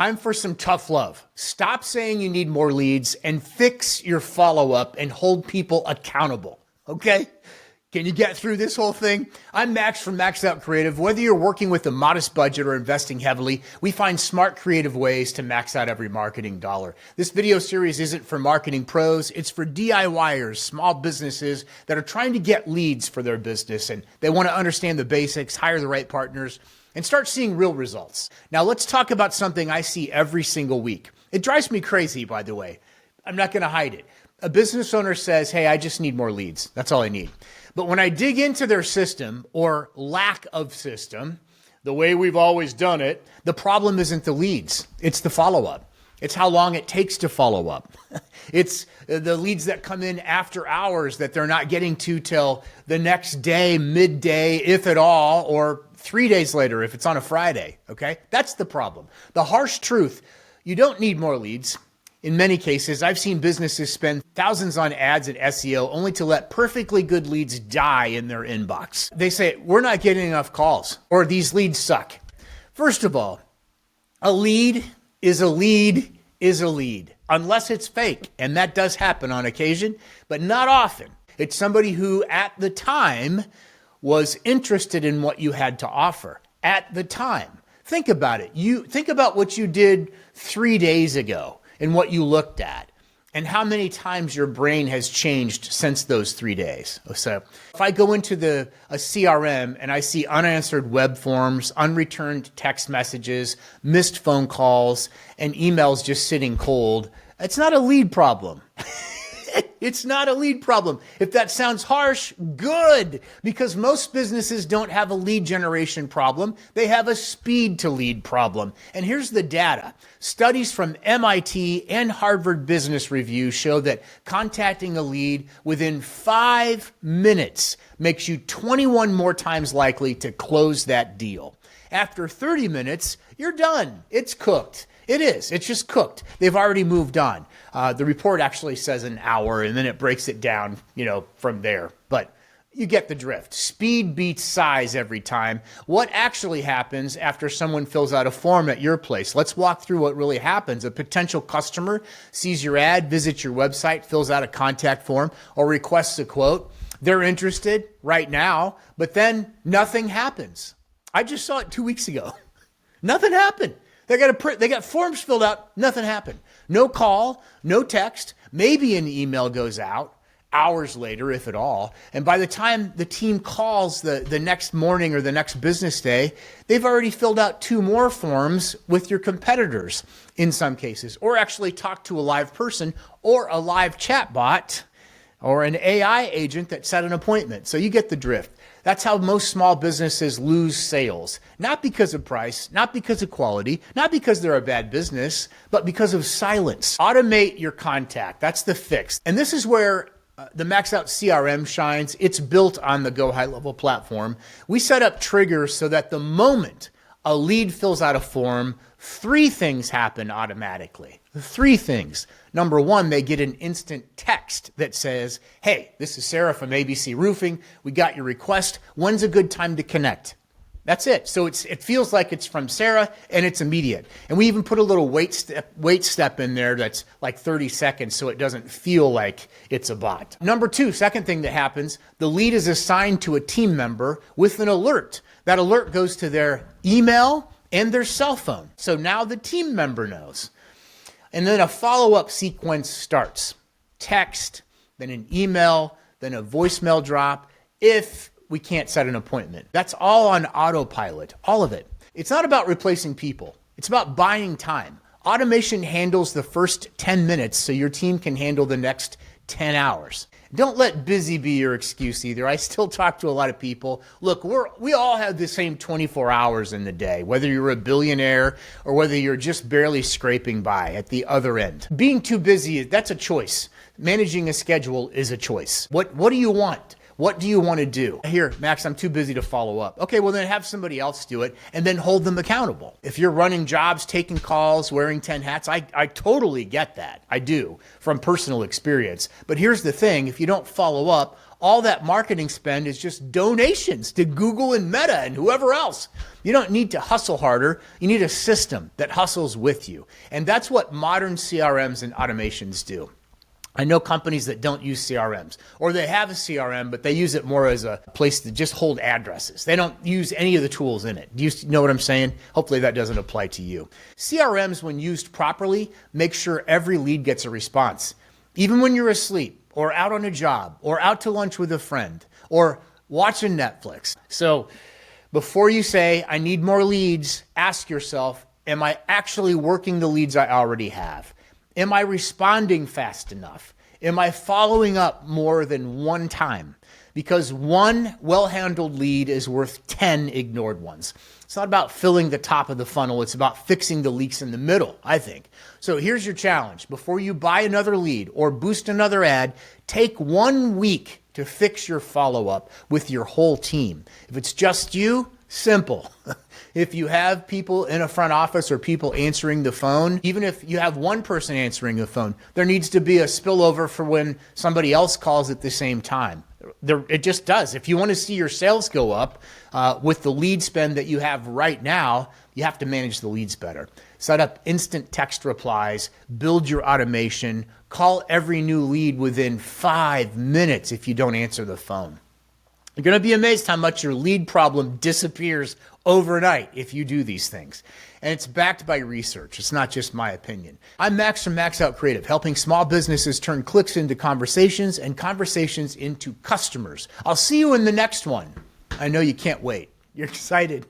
time for some tough love. Stop saying you need more leads and fix your follow-up and hold people accountable, okay? Can you get through this whole thing? I'm Max from Maxed Out Creative. Whether you're working with a modest budget or investing heavily, we find smart, creative ways to max out every marketing dollar. This video series isn't for marketing pros. It's for DIYers, small businesses that are trying to get leads for their business, and they want to understand the basics, hire the right partners, and start seeing real results. Now, let's talk about something I see every single week. It drives me crazy, by the way. I'm not going to hide it. A business owner says, hey, I just need more leads. That's all I need. But when I dig into their system or lack of system, the way we've always done it, the problem isn't the leads. It's the follow-up. It's how long it takes to follow up. It's the leads that come in after hours that they're not getting to till the next day, midday, if at all, or 3 days later if it's on a Friday, okay? That's the problem. The harsh truth, you don't need more leads. In many cases, I've seen businesses spend thousands on ads and SEO only to let perfectly good leads die in their inbox. They say, we're not getting enough calls, or these leads suck. First of all, a lead is a lead is a lead, unless it's fake. And that does happen on occasion, but not often. It's somebody who at the time was interested in what you had to offer at the time. Think about it. You think about what you did 3 days ago and what you looked at and how many times your brain has changed since those 3 days. So if I go into a CRM and I see unanswered web forms, unreturned text messages, missed phone calls, and emails just sitting cold, it's not a lead problem. It's not a lead problem. If that sounds harsh, good, because most businesses don't have a lead generation problem. They have a speed to lead problem. And here's the data. Studies from MIT and Harvard Business Review show that contacting a lead within 5 minutes makes you 21 more times likely to close that deal. After 30 minutes, you're done. It's cooked. It is. It's just cooked. They've already moved on. The report actually says an hour, and then it breaks it down, from there. But you get the drift. Speed beats size every time. What actually happens after someone fills out a form at your place? Let's walk through what really happens. A potential customer sees your ad, visits your website, fills out a contact form, or requests a quote. They're interested right now, but then nothing happens. I just saw it 2 weeks ago. Nothing happened. They got forms filled out, nothing happened. No call, no text, maybe an email goes out hours later, if at all. And by the time the team calls the next morning or the next business day, they've already filled out 2 more forms with your competitors in some cases, or actually talked to a live person or a live chat bot or an AI agent that set an appointment. So you get the drift. That's how most small businesses lose sales. Not because of price, not because of quality, not because they're a bad business, but because of silence. Automate your contact. That's the fix. And this is where the Max Out CRM shines. It's built on the GoHighLevel platform. We set up triggers so that the moment a lead fills out a form, 3 things happen automatically. 3 things. Number 1, they get an instant text that says, hey, this is Sarah from ABC Roofing. We got your request. When's a good time to connect? That's it. So it feels like it's from Sarah and it's immediate. And we even put a little wait step in there that's like 30 seconds so it doesn't feel like it's a bot. Number 2, second thing that happens, the lead is assigned to a team member with an alert. That alert goes to their email and their cell phone. So now the team member knows. And then a follow-up sequence starts. Text, then an email, then a voicemail drop if we can't set an appointment. That's all on autopilot, all of it. It's not about replacing people. It's about buying time. Automation handles the first 10 minutes so your team can handle the next 10 hours. Don't let busy be your excuse either. I still talk to a lot of people. Look, we all have the same 24 hours in the day, whether you're a billionaire or whether you're just barely scraping by at the other end. Being too busy, that's a choice. Managing a schedule is a choice. What do you want? What do you want to do? Here, Max, I'm too busy to follow up. Okay, well then have somebody else do it and then hold them accountable. If you're running jobs, taking calls, wearing 10 hats, I totally get that. I do from personal experience. But here's the thing, if you don't follow up, all that marketing spend is just donations to Google and Meta and whoever else. You don't need to hustle harder. You need a system that hustles with you. And that's what modern CRMs and automations do. I know companies that don't use CRMs, or they have a CRM, but they use it more as a place to just hold addresses. They don't use any of the tools in it. Do you know what I'm saying? Hopefully that doesn't apply to you. CRMs, when used properly, make sure every lead gets a response. Even when you're asleep, or out on a job, or out to lunch with a friend, or watching Netflix. So before you say, I need more leads, ask yourself, am I actually working the leads I already have? Am I responding fast enough? Am I following up more than one time? Because one well-handled lead is worth 10 ignored ones. It's not about filling the top of the funnel. It's about fixing the leaks in the middle, I think. So here's your challenge. Before you buy another lead or boost another ad, take 1 week to fix your follow-up with your whole team. If it's just you, simple. If you have people in a front office or people answering the phone, even if you have one person answering the phone, there needs to be a spillover for when somebody else calls at the same time. It just does. If you want to see your sales go up with the lead spend that you have right now, you have to manage the leads better. Set up instant text replies, build your automation, call every new lead within 5 minutes if you don't answer the phone. You're going to be amazed how much your lead problem disappears overnight if you do these things. And it's backed by research. It's not just my opinion. I'm Max from Max Out Creative, helping small businesses turn clicks into conversations and conversations into customers. I'll see you in the next one. I know you can't wait. You're excited.